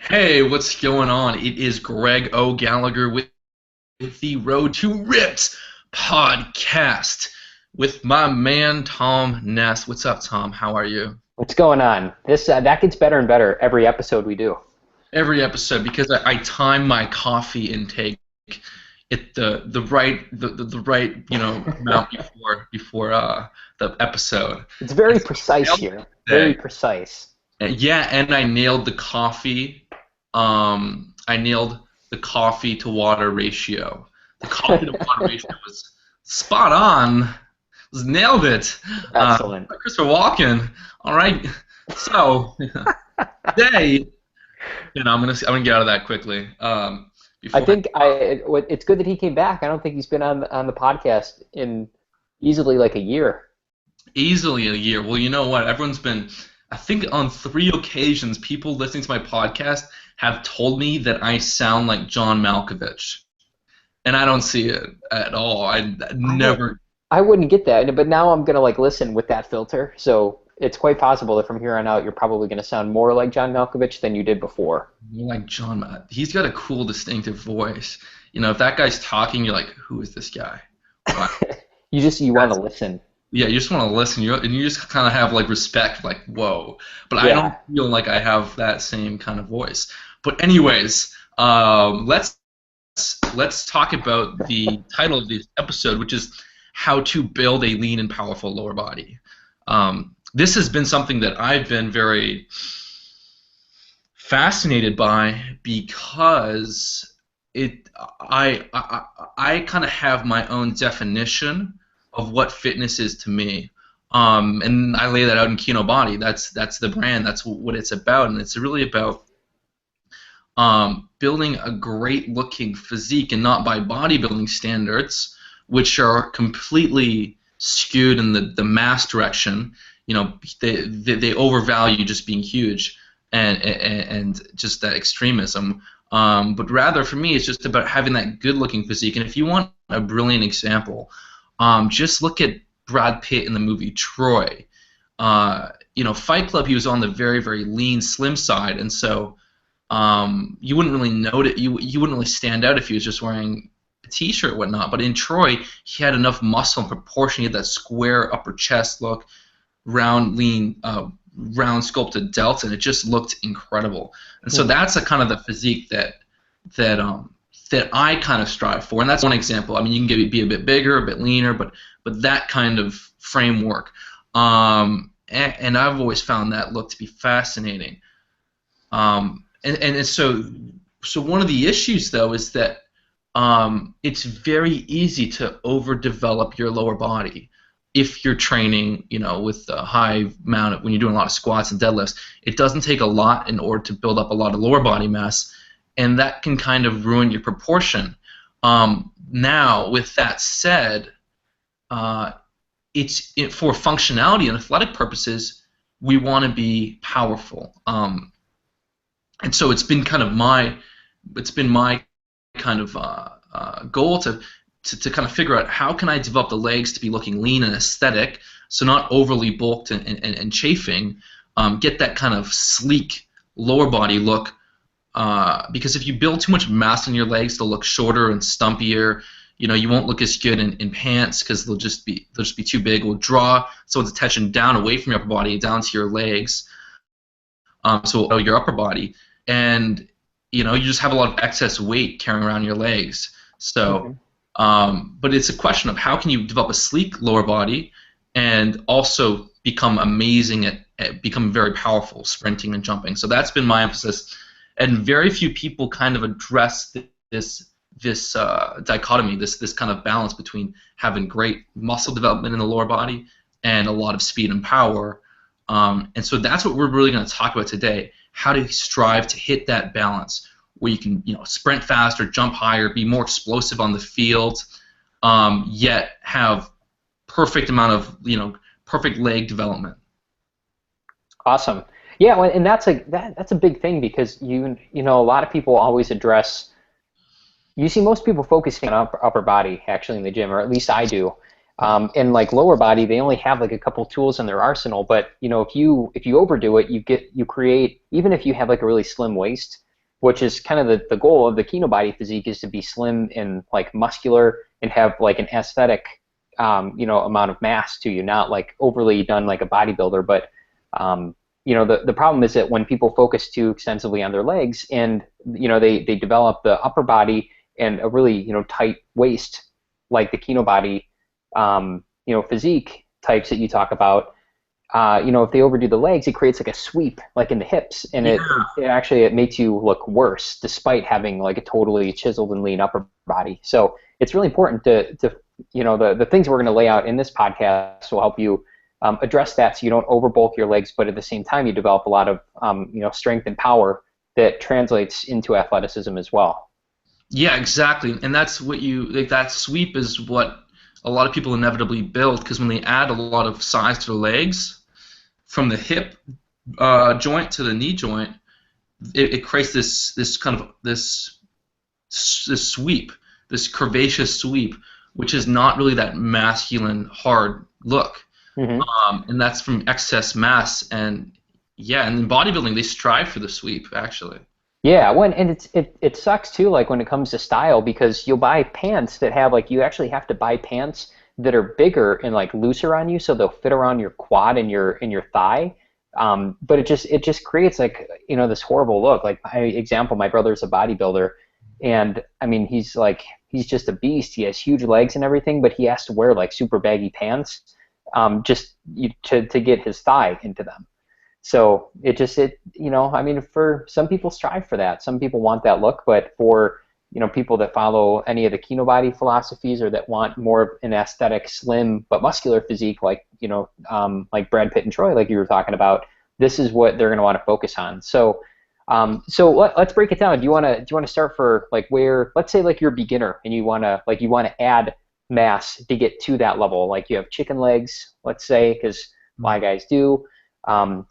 Hey, what's going on? It is Greg O. Gallagher with the Road to Ripped podcast with my man Tom Ness. What's up, Tom? How are you? What's going on? This that gets better and better every episode we do. Every episode because I time my coffee intake at the right amount before the episode. It's very And so I precise nailed here. it Very today. precise. Yeah, and I nailed the coffee. I nailed the coffee to water ratio. The coffee to water ratio was spot on. Was nailed it. Excellent. Christopher Walken. All right. So today, I'm gonna get out of that quickly. I Before think it's good that he came back. I don't think he's been on the podcast in easily like a year. easily a year. Well, you know what? Everyone's been. I think on 3 occasions, people listening to my podcast have told me that I sound like John Malkovich. And I don't see it at all. I I would never. I wouldn't get that, but now I'm gonna like listen with that filter. So it's quite possible that from here on out you're probably gonna sound more like John Malkovich than you did before. You're like John. He's got a cool, distinctive voice. If that guy's talking, you're like, who is this guy? Wow. You want to listen. Yeah, you just want to listen. And you just kind of have like respect, like whoa. But I don't Yeah. feel like I have that same kind of voice. But anyways, let's talk about the title of this episode, which is how to build a lean and powerful lower body. This has been something that I've been very fascinated by because it I kind of have my own definition of what fitness is to me. And I lay that out in Kino Body. That's the brand. That's what it's about, and it's really about building a great-looking physique, and not by bodybuilding standards, which are completely skewed in the mass direction. They overvalue just being huge and just that extremism. But rather, for me, it's just about having that good-looking physique. And if you want a brilliant example, just look at Brad Pitt in the movie Troy. Fight Club, he was on the very, very lean, slim side, and so you wouldn't really note it. You wouldn't really stand out if he was just wearing a T-shirt or whatnot. But in Troy, he had enough muscle and proportion. He had that square upper chest look, round, lean, round sculpted delts, and it just looked incredible. And so that's a kind of the physique that I kind of strive for, and that's one example. I mean, you can be a bit bigger, a bit leaner, but that kind of framework. And I've always found that look to be fascinating. And so one of the issues though is that it's very easy to overdevelop your lower body if you're training, with a high amount of, when you're doing a lot of squats and deadlifts. It doesn't take a lot in order to build up a lot of lower body mass, and that can kind of ruin your proportion. Now, with that said, for functionality and athletic purposes, we want to be powerful. And so it's been my kind of goal to kind of figure out how can I develop the legs to be looking lean and aesthetic, so not overly bulked and chafing, get that kind of sleek lower body look, because if you build too much mass on your legs, they'll look shorter and stumpier. You won't look as good in pants because they'll just be too big. It will draw someone's attention down away from your upper body, down to your legs, so your upper body, and you just have a lot of excess weight carrying around your legs. So, but it's a question of how can you develop a sleek lower body and also become amazing at becoming very powerful, sprinting and jumping. So that's been my emphasis, and very few people kind of address this dichotomy, this kind of balance between having great muscle development in the lower body and a lot of speed and power. And so that's what we're really going to talk about today: how to strive to hit that balance where you can, sprint faster, jump higher, be more explosive on the field, yet have perfect amount of, perfect leg development. Awesome. Yeah, well, and that's a big thing because a lot of people always address. You see most people focusing on upper body actually in the gym, or at least I do. And like lower body, they only have like a couple tools in their arsenal. But if you overdo it, you create, even if you have like a really slim waist, which is kind of the goal of the Kinobody physique, is to be slim and like muscular and have like an aesthetic, amount of mass to you, not like overly done like a bodybuilder. But the problem is that when people focus too extensively on their legs, and they develop the upper body and a really tight waist, like the Kinobody physique types that you talk about. If they overdo the legs, it creates like a sweep, like in the hips, and it makes you look worse, despite having like a totally chiseled and lean upper body. So it's really important to the things we're going to lay out in this podcast will help you address that, so you don't overbulk your legs, but at the same time you develop a lot of strength and power that translates into athleticism as well. Yeah, exactly, and that's what that sweep is what a lot of people inevitably build, because when they add a lot of size to their legs, from the hip joint to the knee joint, it creates this kind of this sweep, this curvaceous sweep, which is not really that masculine hard look, and that's from excess mass. And in bodybuilding they strive for the sweep, actually. Yeah, and it sucks too, like when it comes to style, because you'll buy pants that have like, you actually have to buy pants that are bigger and like looser on you, so they'll fit around your quad and your thigh. But it just creates like this horrible look. Like my brother's a bodybuilder, and I mean he's just a beast. He has huge legs and everything, but he has to wear like super baggy pants, to get his thigh into them. So I mean, for some people strive for that. Some people want that look, but for people that follow any of the Kinobody philosophies, or that want more of an aesthetic, slim but muscular physique, like like Brad Pitt and Troy, like you were talking about, this is what they're going to want to focus on. So, let's break it down. Do you want to start for like where, let's say like you're a beginner and you want to add mass to get to that level, like you have chicken legs, let's say, because my guys do.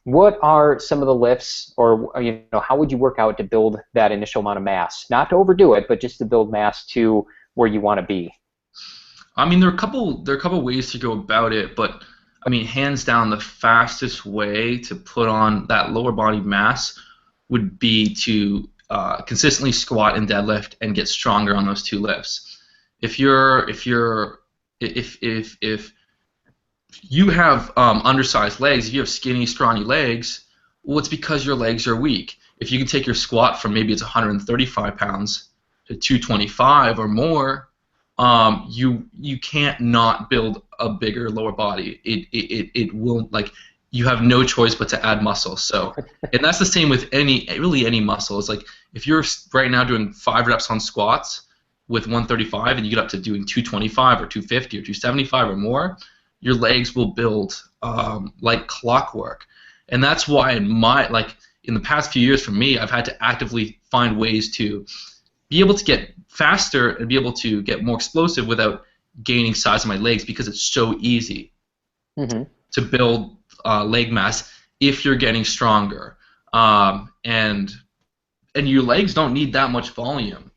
What are some of the lifts, or how would you work out to build that initial amount of mass? Not to overdo it, but just to build mass to where you want to be. I mean, there are a couple ways to go about it, but I mean, hands down, the fastest way to put on that lower body mass would be to consistently squat and deadlift and get stronger on those two lifts. If you have undersized legs, if you have skinny, scrawny legs, well, it's because your legs are weak. If you can take your squat from maybe it's 135 pounds to 225 or more, you can't not build a bigger lower body. It will, like, you have no choice but to add muscle. So, and that's the same with any muscle. It's like if you're right now doing 5 reps on squats with 135 and you get up to doing 225 or 250 or 275 or more, your legs will build like clockwork. And that's why in the past few years for me, I've had to actively find ways to be able to get faster and be able to get more explosive without gaining size of my legs, because it's so easy to build leg mass if you're getting stronger. And your legs don't need that much volume,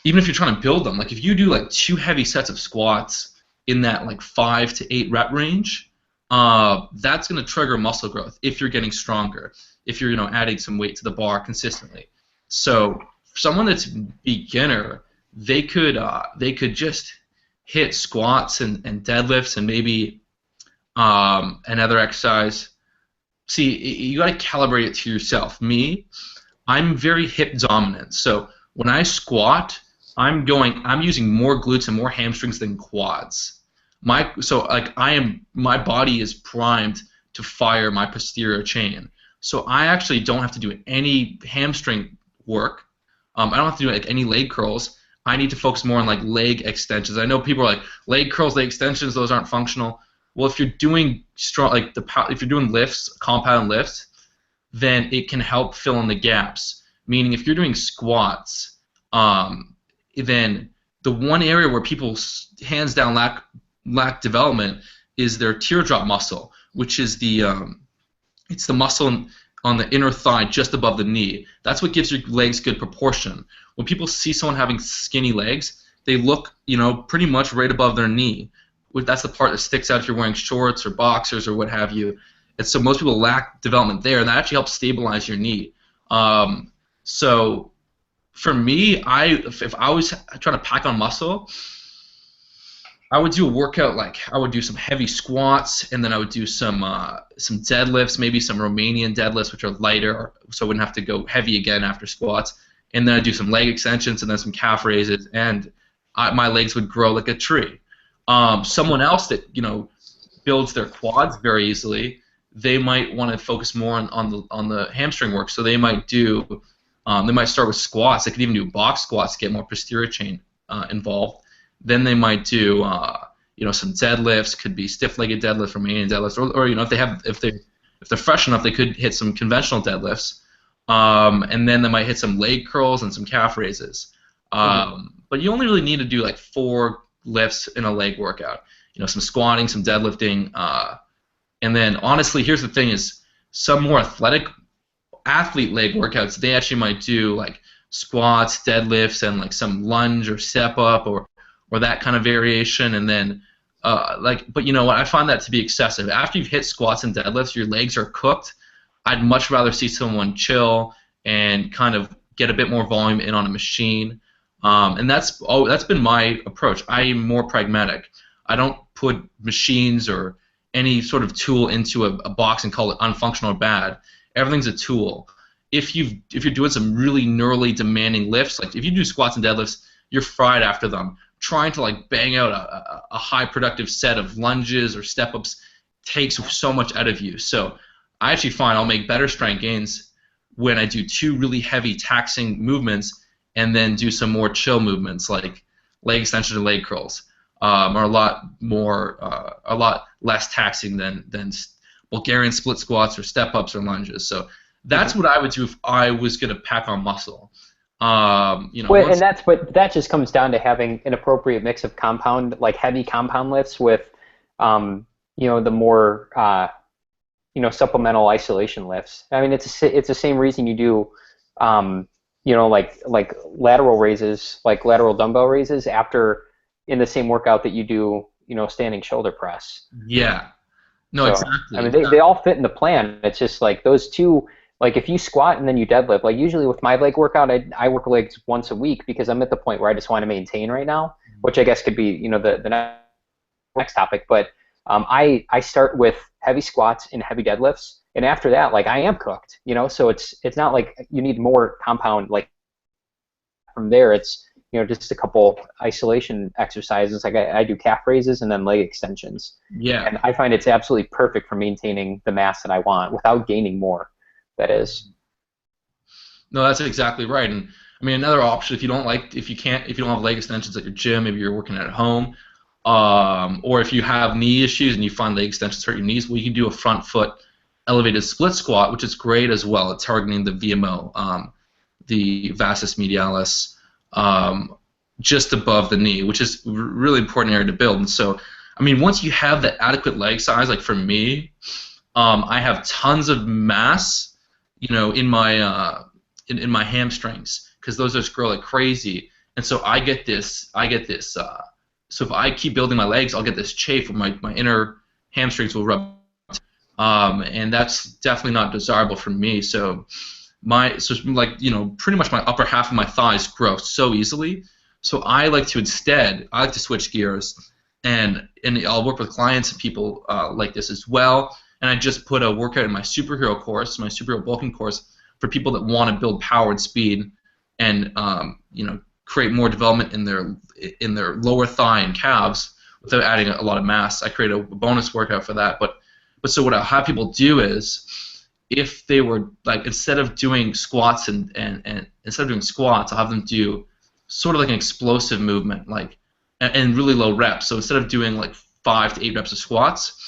even if you're trying to build them. Like if you do like 2 heavy sets of squats in that like 5 to 8 rep range, that's going to trigger muscle growth if you're getting stronger, if you're adding some weight to the bar consistently. So for someone that's beginner, they could just hit squats and deadlifts and maybe another exercise. See, you got to calibrate it to yourself. Me, I'm very hip dominant, so when I squat, I'm using more glutes and more hamstrings than quads. My body is primed to fire my posterior chain. So I actually don't have to do any hamstring work. I don't have to do like any leg curls. I need to focus more on like leg extensions. I know people are like, leg curls, leg extensions, those aren't functional. Well, if you're doing if you're doing lifts, compound lifts, then it can help fill in the gaps. Meaning, if you're doing squats, then the one area where people hands down lack development is their teardrop muscle, which is it's the muscle on the inner thigh just above the knee. That's what gives your legs good proportion. When people see someone having skinny legs, they look, pretty much right above their knee. That's the part that sticks out if you're wearing shorts or boxers or what have you. And so most people lack development there, and that actually helps stabilize your knee. So for me, if I was trying to pack on muscle, I would do a workout like I would do some heavy squats, and then I would do some deadlifts, maybe some Romanian deadlifts, which are lighter, so I wouldn't have to go heavy again after squats. And then I'd do some leg extensions, and then some calf raises, and my legs would grow like a tree. Someone else that builds their quads very easily, they might want to focus more on the hamstring work. So they might start with squats. They could even do box squats to get more posterior chain involved. Then they might do some deadlifts. Could be stiff-legged deadlifts, Romanian deadlifts, or if they're fresh enough, they could hit some conventional deadlifts. And then they might hit some leg curls and some calf raises. But you only really need to do like 4 lifts in a leg workout. Some squatting, some deadlifting, and then honestly, here's the thing: is some more athletic athlete leg workouts, they actually might do like squats, deadlifts, and like some lunge or step up or that kind of variation, and then but you know what? I find that to be excessive. After you've hit squats and deadlifts, your legs are cooked. I'd much rather see someone chill and kind of get a bit more volume in on a machine. And that's been my approach. I am more pragmatic. I don't put machines or any sort of tool into a box and call it unfunctional or bad. Everything's a tool. If you're doing some really neurally demanding lifts, like if you do squats and deadlifts, you're fried after them. Trying to like bang out a high productive set of lunges or step ups takes so much out of you. So I actually find I'll make better strength gains when I do 2 really heavy taxing movements and then do some more chill movements like leg extension and leg curls. Are a lot less taxing than Bulgarian split squats or step ups or lunges. So that's what I would do if I was going to pack on muscle. Well, and that just comes down to having an appropriate mix of heavy compound lifts with, the more, supplemental isolation lifts. I mean, it's the same reason you do, like lateral raises, like lateral dumbbell raises in the same workout that you do, standing shoulder press. Yeah. No, So, exactly. I mean, they all fit in the plan. It's just like those two. Like if you squat and then you deadlift, like usually with my leg workout, I work legs once a week because I'm at the point where I just want to maintain right now, which I guess could be the next topic. But I start with heavy squats and heavy deadlifts, and after that, like I am cooked, So it's not like you need more compound. Like from there, it's just a couple isolation exercises. Like I do calf raises and then leg extensions. Yeah. And I find it's absolutely perfect for maintaining the mass that I want without gaining more. That is. No, that's exactly right. And I mean, another option if you don't have leg extensions at your gym, maybe you're working at home, or if you have knee issues and you find leg extensions hurt your knees, well, you can do a front foot elevated split squat, which is great as well at targeting the VMO, the vastus medialis, just above the knee, which is a really important area to build. And so, I mean, once you have that adequate leg size, like for me, I have tons of mass, in my in my hamstrings because those just grow like crazy, and so I get this. So if I keep building my legs, I'll get this chafe where my inner hamstrings will rub, and that's definitely not desirable for me. So pretty much my upper half of my thighs grow so easily. So I like to switch gears, and I'll work with clients and people like this as well. And I just put a workout in my superhero bulking course, for people that want to build power and speed, and create more development in their lower thigh and calves without adding a lot of mass. I create a bonus workout for that. But so what I'll have people do is, if they were like instead of doing squats and instead of doing squats, I'll have them do sort of like an explosive movement, and really low reps. So instead of doing like 5 to 8 reps of squats,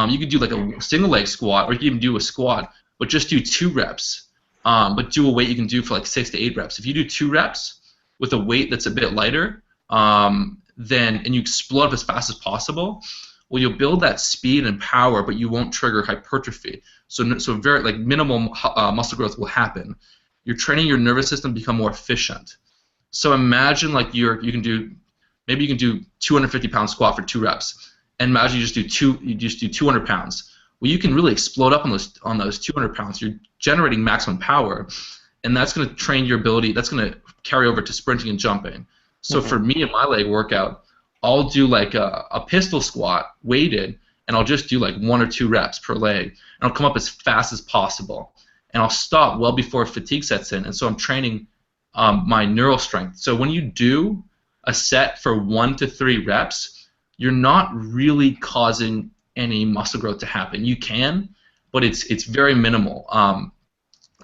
you could do like a single leg squat, or you can even do a squat, but just do 2 reps. But do a weight you can do for like 6 to 8 reps. If you do 2 reps with a weight that's a bit lighter, and you explode up as fast as possible, well, you'll build that speed and power, but you won't trigger hypertrophy. So very like minimal muscle growth will happen. You're training your nervous system to become more efficient. So imagine like you can do 250-pound squat for 2 reps. And imagine you just do 200 pounds. Well, you can really explode up on those 200 pounds. You're generating maximum power, and that's going to train your ability. That's going to carry over to sprinting and jumping. So for me in my leg workout, I'll do like a pistol squat weighted, and I'll just do like 1 or 2 reps per leg, and I'll come up as fast as possible, and I'll stop well before fatigue sets in, and so I'm training my neural strength. So when you do a set for 1 to 3 reps, you're not really causing any muscle growth to happen. You can, but it's very minimal.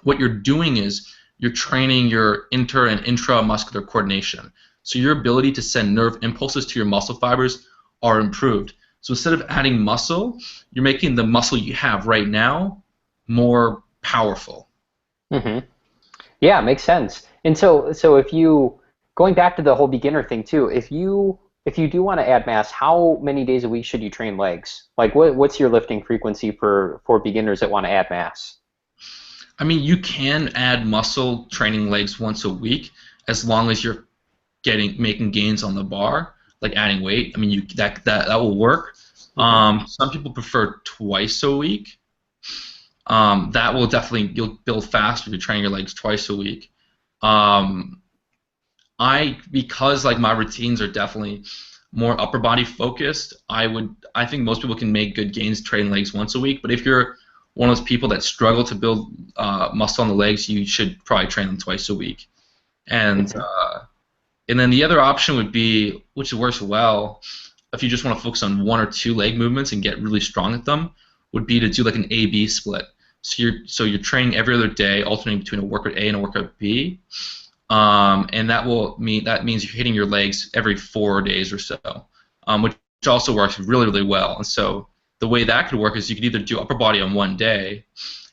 What you're doing is you're training your inter and intramuscular coordination. So your ability to send nerve impulses to your muscle fibers are improved. So instead of adding muscle, you're making the muscle you have right now more powerful. Yeah, makes sense. And so if you, going back to the whole beginner thing too, if you do want to add mass, how many days a week should you train legs? Like what's your lifting frequency for beginners that want to add mass? I mean, you can add muscle training legs once a week as long as you're making gains on the bar, like adding weight. I mean, that will work. Some people prefer twice a week. That will definitely, you'll build faster if you're training your legs twice a week. Because like my routines are definitely more upper body focused, I think most people can make good gains training legs once a week. But if you're one of those people that struggle to build muscle on the legs, you should probably train them twice a week. And then the other option would be, which works well, if you just want to focus on 1 or 2 leg movements and get really strong at them, would be to do like an A-B split. So you're training every other day, alternating between a workout A and a workout B, and that means you're hitting your legs every 4 days or so, which also works really, really well. And so the way that could work is you could either do upper body on 1 day,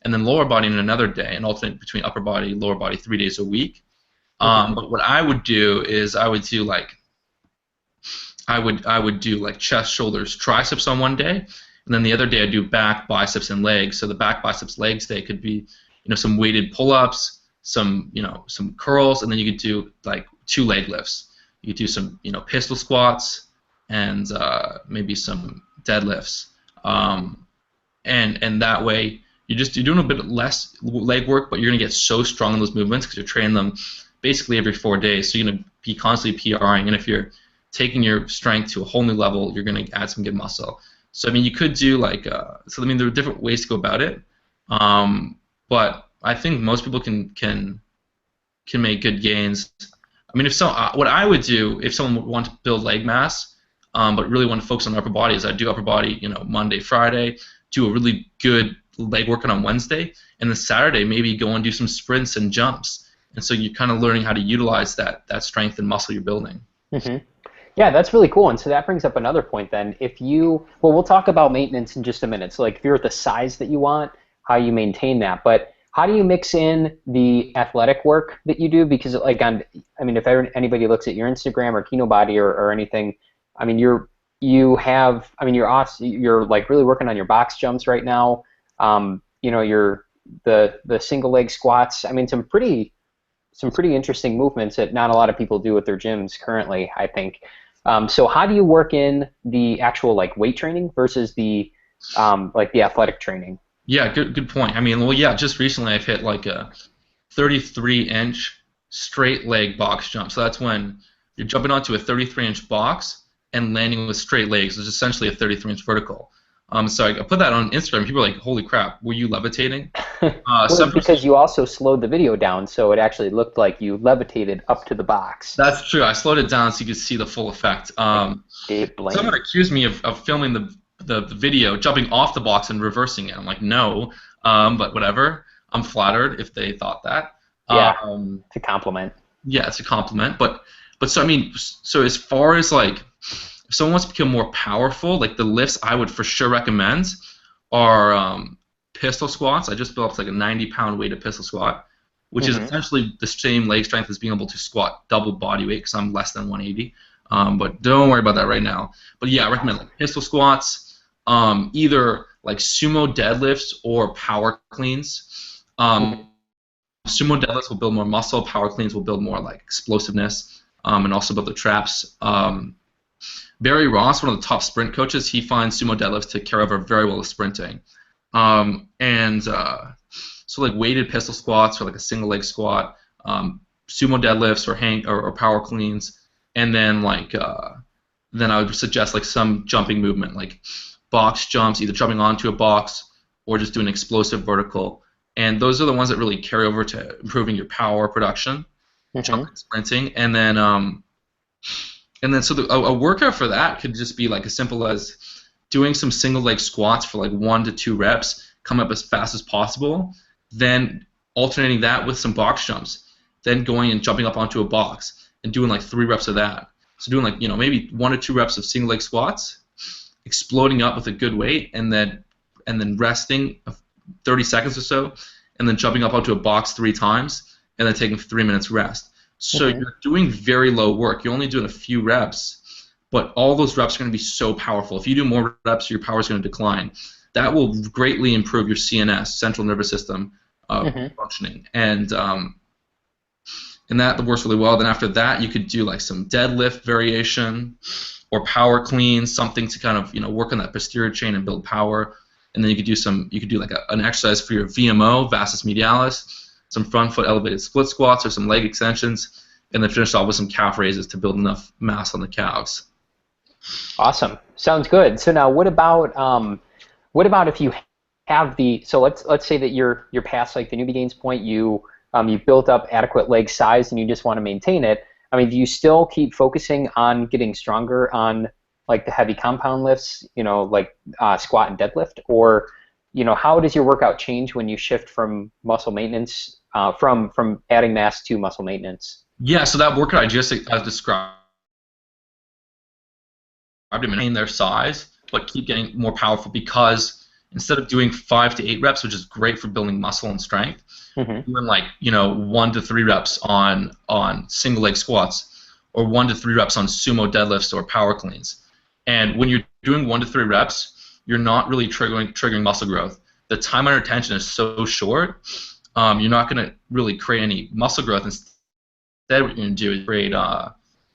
and then lower body on another day, and alternate between upper body, lower body 3 days a week. But what I would do is I would do like chest, shoulders, triceps on 1 day, and then the other day I do back, biceps, and legs. So the back, biceps, legs day could be, some weighted pull-ups, some curls, and then you could do like 2 leg lifts. You could do some, pistol squats and maybe some deadlifts. And that way you're doing a bit less leg work, but you're gonna get so strong in those movements because you're training them basically every 4 days. So you're gonna be constantly PRing, and if you're taking your strength to a whole new level, you're gonna add some good muscle. So I mean, you could do like there are different ways to go about it, but I think most people can make good gains. I mean, what I would do if someone would want to build leg mass, but really want to focus on upper body, is I'd do upper body, Monday, Friday, do a really good leg workout on Wednesday, and then Saturday maybe go and do some sprints and jumps. And so you're kind of learning how to utilize that strength and muscle you're building. Yeah, that's really cool. And so that brings up another point then. We'll talk about maintenance in just a minute. So like if you're at the size that you want, how you maintain that. But how do you mix in the athletic work that you do? Because like if anybody looks at your Instagram or Kinobody or anything, I mean you're like really working on your box jumps right now. You're the single leg squats. I mean some pretty interesting movements that not a lot of people do at their gyms currently, I think. So how do you work in the actual like weight training versus the the athletic training? Yeah, good point. I mean, just recently I've hit like a 33-inch straight leg box jump. So that's when you're jumping onto a 33-inch box and landing with straight legs. It's essentially a 33-inch vertical. So I put that on Instagram. People are like, "Holy crap, were you levitating?" Because you also slowed the video down, so it actually looked like you levitated up to the box. That's true. I slowed it down so you could see the full effect. Someone accused me of filming the video, jumping off the box and reversing it. I'm like, no, but whatever. I'm flattered if they thought that. Yeah, it's a compliment. Yeah, it's a compliment. But so I mean, so as far as like, if someone wants to become more powerful, like the lifts I would for sure recommend are pistol squats. I just built up like a 90-pound weighted pistol squat, which is essentially the same leg strength as being able to squat double body weight because I'm less than 180. But don't worry about that right now. But yeah, I recommend like pistol squats, either like sumo deadlifts or power cleans. Sumo deadlifts will build more muscle. Power cleans will build more like explosiveness, and also build the traps. Barry Ross, one of the top sprint coaches, he finds sumo deadlifts to carry over very well with sprinting. So like weighted pistol squats or like a single leg squat, sumo deadlifts or or power cleans, and then then I would suggest like some jumping movement, like box jumps, either jumping onto a box or just doing explosive vertical. And those are the ones that really carry over to improving your power production, Mm-hmm. jumping, sprinting, and then so a workout for that could just be like as simple as doing some single leg squats for like 1 to 2 reps, come up as fast as possible, then alternating that with some box jumps, then going and jumping up onto a box and doing like 3 reps of that. So doing like maybe 1 to 2 reps of single leg squats, exploding up with a good weight, and then resting 30 seconds or so, and then jumping up onto a box 3 times, and then taking 3 minutes rest. So Mm-hmm. you're doing very low work. You're only doing a few reps, but all those reps are going to be so powerful. If you do more reps, your power is going to decline. That will greatly improve your CNS, central nervous system, Mm-hmm. functioning, and that works really well. Then after that, you could do like some deadlift variation or power clean, something to kind of work on that posterior chain and build power. And then you could do like an exercise for your VMO, vastus medialis, some front foot elevated split squats or some leg extensions, and then finish off with some calf raises to build enough mass on the calves. Awesome. Sounds good. So now, what about if you have the so let's say that you're past like the newbie gains point, you've built up adequate leg size and you just want to maintain it. I mean, do you still keep focusing on getting stronger on like the heavy compound lifts, like squat and deadlift, or how does your workout change when you shift from muscle maintenance, from adding mass to muscle maintenance? Yeah, so that workout I just described, maintain their size, but keep getting more powerful because instead of doing 5 to 8 reps, which is great for building muscle and strength, Mm-hmm. doing like 1 to 3 reps on single leg squats or 1 to 3 reps on sumo deadlifts or power cleans. And when you're doing 1 to 3 reps, you're not really triggering muscle growth. The time under tension is so short, you're not going to really create any muscle growth. Instead, what you're going to do is create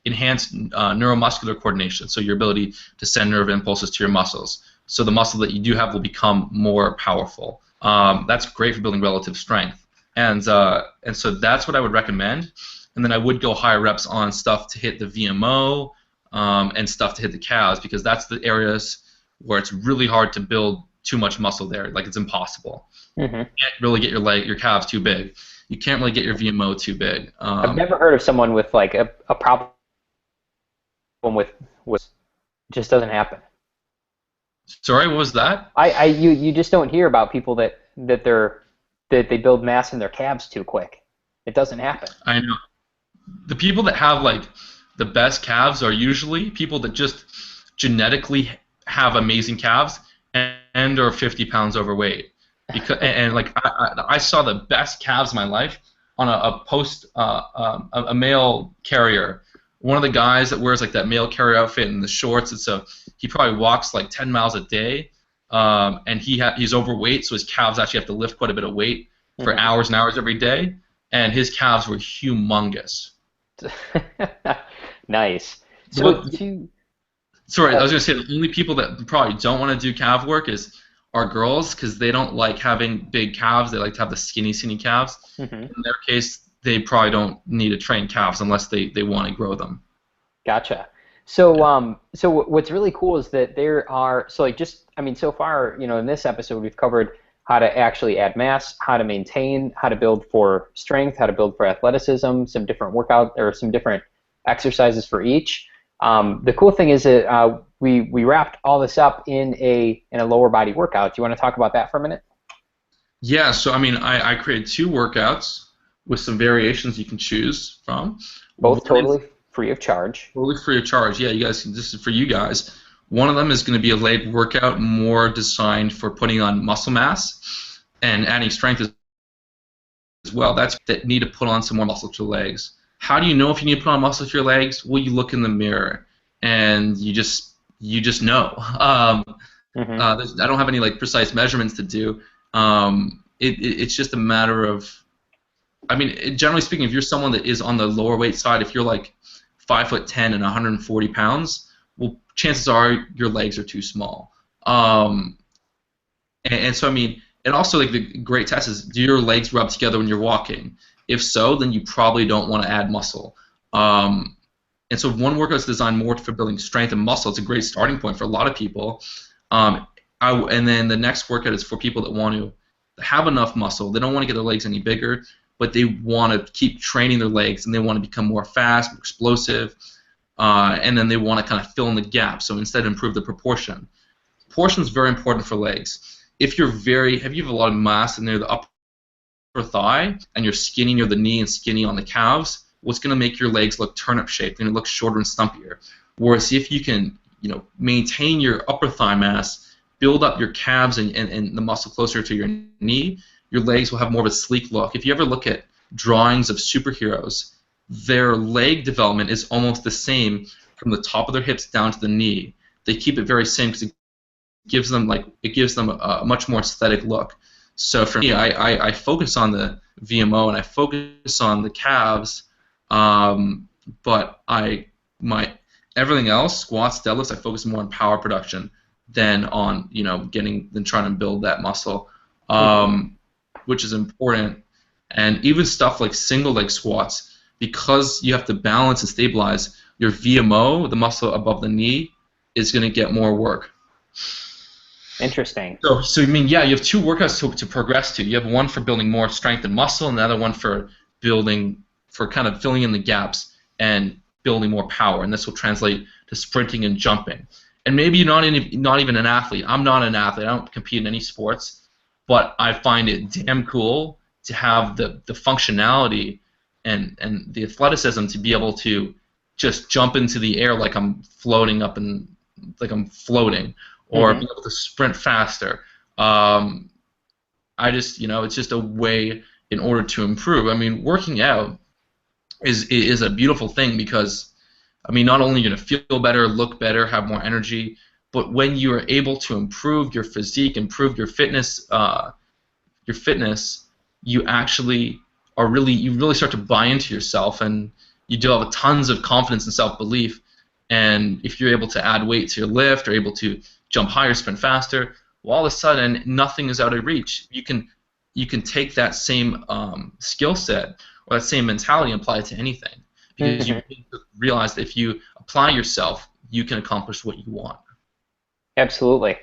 enhanced neuromuscular coordination, so your ability to send nerve impulses to your muscles. So the muscle that you do have will become more powerful. That's great for building relative strength, and so that's what I would recommend. And then I would go higher reps on stuff to hit the VMO and stuff to hit the calves, because that's the areas where it's really hard to build too much muscle there. Like it's impossible. Mm-hmm. You can't really get your calves too big. You can't really get your VMO too big. I've never heard of someone with like a problem with just doesn't happen. Sorry, what was that? You just don't hear about people that they build mass in their calves too quick. It doesn't happen. I know. The people that have like the best calves are usually people that just genetically have amazing calves and are 50 pounds overweight. Like I saw the best calves in my life on a male carrier. One of the guys that wears like that male carrier outfit and the shorts, and so he probably walks like 10 miles a day, and he's overweight, so his calves actually have to lift quite a bit of weight for Hmm. hours and hours every day, and his calves were humongous. Nice. So What, to sorry, I uh, was gonna say the only people that probably don't want to do calf work are girls, because they don't like having big calves. They like to have the skinny calves. mhm. In their case, they probably don't need to train calves unless they want to grow them. Gotcha. So, Yeah. what's really cool is that there are, so like just, I mean, so far, in this episode, we've covered how to actually add mass, how to maintain, how to build for strength, how to build for athleticism, some different workout or some different exercises for each. The cool thing is that we wrapped all this up in a lower body workout. Do you want to talk about that for a minute? Yeah. So I mean, I created 2 workouts with some variations you can choose from. Both One is totally free of charge. totally free of charge. Yeah, you guys. This is for you guys. One of them is going to be a leg workout, more designed for putting on muscle mass and adding strength as well. That's that need to put on some more muscle to your legs. How do you know if you need to put on muscle to your legs? Well, you look in the mirror and you just know. Hmm. I don't have any like precise measurements to do. It's just a matter of, I mean, generally speaking, if you're someone that is on the lower weight side, if you're like 5'10" and 140 pounds, well, chances are your legs are too small. And so I mean, And also, like the great test is, do your legs rub together when you're walking? If so, then you probably don't want to add muscle. Um, and so one workout is designed more for building strength and muscle. It's a great starting point for a lot of people. Um, and then the next workout is for people that want to have enough muscle. They don't want to get their legs any bigger, but they want to keep training their legs, and they want to become more fast, more explosive, and then they want to kind of fill in the gap. So instead, improve the proportion. Proportion is very important for legs. If you're if you have a lot of mass near the upper thigh, and you're skinny near the knee and skinny on the calves, what's going to make your legs look turnip shaped? They're going to look shorter and stumpier. Whereas if you can, maintain your upper thigh mass, build up your calves and the muscle closer to your knee, your legs will have more of a sleek look. If you ever look at drawings of superheroes, their leg development is almost the same from the top of their hips down to the knee. They keep it very same because it gives them a much more aesthetic look. So for me, I focus on the VMO and I focus on the calves, but my everything else, squats, deadlifts, I focus more on power production than on trying to build that muscle, which is important. And even stuff like single leg squats, because you have to balance and stabilize, your VMO, the muscle above the knee, is going to get more work. Interesting. So I mean, yeah, you have two workouts to progress to. You have one for building more strength and muscle, and the other one for kind of filling in the gaps and building more power. And this will translate to sprinting and jumping. And maybe you're not even an athlete. I'm not an athlete. I don't compete in any sports, but I find it damn cool to have the functionality and the athleticism to be able to just jump into the air like I'm floating up and like I'm floating, or be able to sprint faster. It's just a way in order to improve. I mean, working out is a beautiful thing because, I mean, not only are you going to feel better, look better, have more energy, but when you are able to improve your physique, improve your fitness, you actually you really start to buy into yourself, and you develop tons of confidence and self-belief. And if you're able to add weight to your lift, or able to jump higher, sprint faster, well, all of a sudden nothing is out of reach. You can take that same skill set or that same mentality and apply it to anything, because you realize that if you apply yourself, you can accomplish what you want. Absolutely.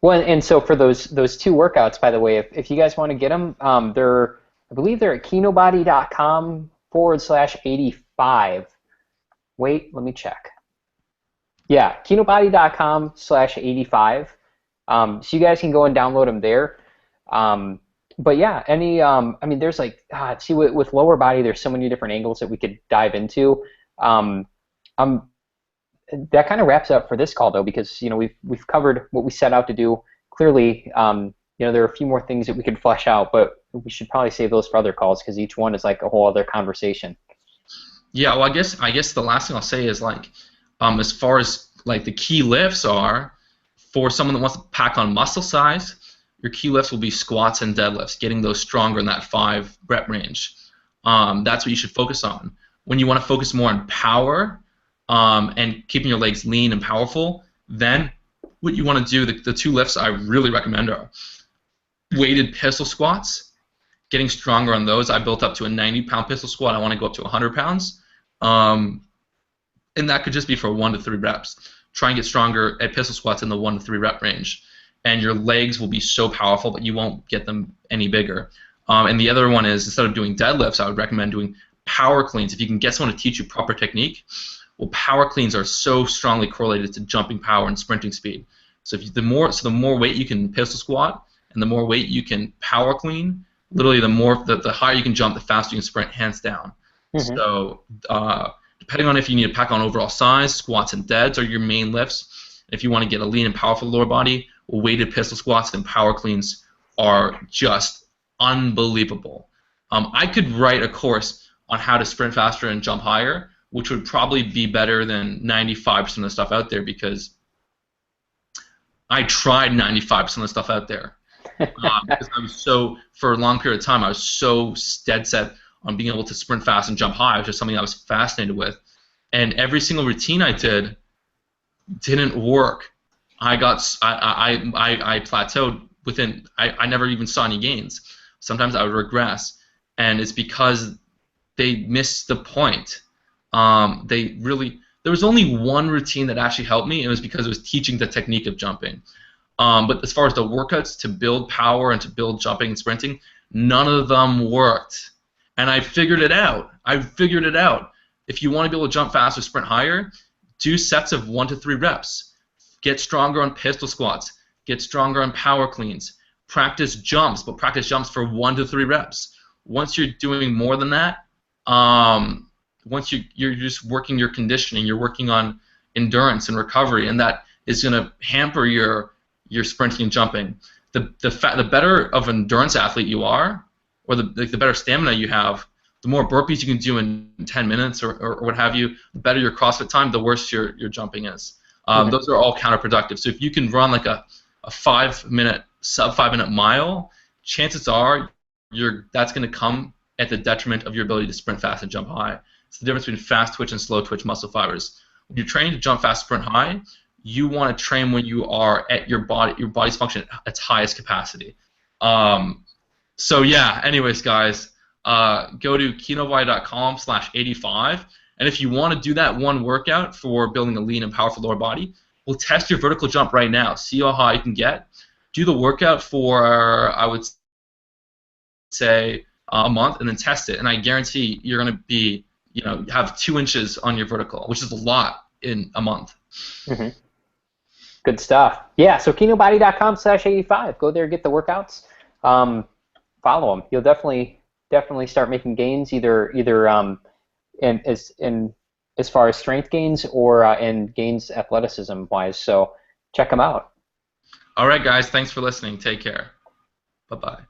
Well, and so for those two workouts, by the way, if you guys want to get them, I believe they're at kinobody.com/85. Wait, let me check. Yeah, kinobody.com/85. So you guys can go and download them there. But yeah, I mean, there's with Lowerbody, there's so many different angles that we could dive into. That kind of wraps up for this call, though, because we've covered what we set out to do. Clearly, there are a few more things that we could flesh out, but we should probably save those for other calls because each one is like a whole other conversation. Yeah, well, I guess the last thing I'll say is as far as the key lifts are for someone that wants to pack on muscle size, your key lifts will be squats and deadlifts, getting those stronger in that 5 rep range. That's what you should focus on. When you want to focus more on power and keeping your legs lean and powerful, then what you want to do, the 2 lifts I really recommend are weighted pistol squats, getting stronger on those. I built up to a 90-pound pistol squat. I want to go up to 100 pounds. And that could just be for 1 to 3 reps. Try and get stronger at pistol squats in the 1 to 3 rep range. And your legs will be so powerful, but you won't get them any bigger. And the other one is, instead of doing deadlifts, I would recommend doing power cleans. If you can get someone to teach you proper technique, well, power cleans are so strongly correlated to jumping power and sprinting speed. So the more weight you can pistol squat and the more weight you can power clean, literally the higher you can jump, the faster you can sprint, hands down. So depending on if you need to pack on overall size, squats and deads are your main lifts. If you want to get a lean and powerful lower body, weighted pistol squats and power cleans are just unbelievable. I could write a course on how to sprint faster and jump higher, which would probably be better than 95% of the stuff out there, because I tried 95% of the stuff out there. Because for a long period of time, I was so dead set on being able to sprint fast and jump high. It was just something I was fascinated with. And every single routine I did didn't work. I plateaued I never even saw any gains. Sometimes I would regress, and it's because they missed the point. There was only one routine that actually helped me, and it was because it was teaching the technique of jumping. But as far as the workouts to build power and to build jumping and sprinting, none of them worked. And I figured it out. If you want to be able to jump faster, sprint higher, do sets of 1 to 3 reps. Get stronger on pistol squats. Get stronger on power cleans. Practice jumps, but practice jumps for 1 to 3 reps. Once you're doing more than that, once you're just working your conditioning, you're working on endurance and recovery, and that is going to hamper your sprinting and jumping. The better of an endurance athlete you are, or the better stamina you have, the more burpees you can do in 10 minutes or what have you, the better your CrossFit time, the worse your jumping is. Those are all counterproductive. So if you can run like a 5-minute, sub 5-minute mile, chances are that's going to come at the detriment of your ability to sprint fast and jump high. It's the difference between fast twitch and slow twitch muscle fibers. When you're training to jump fast, sprint high, you want to train when you are at your body's function at its highest capacity. So yeah, anyways, guys, go to ketovite.com/85, and if you want to do that one workout for building a lean and powerful lower body, we'll test your vertical jump right now. See how high you can get. Do the workout for, I would say, a month, and then test it. And I guarantee you're going to be, have 2 inches on your vertical, which is a lot in a month. Mm-hmm. Good stuff. Yeah, so ketovite.com/85. Go there, get the workouts. Follow them. You'll definitely start making gains either in as far as strength gains or in gains athleticism wise. So check them out. All right, guys. Thanks for listening. Take care. Bye-bye.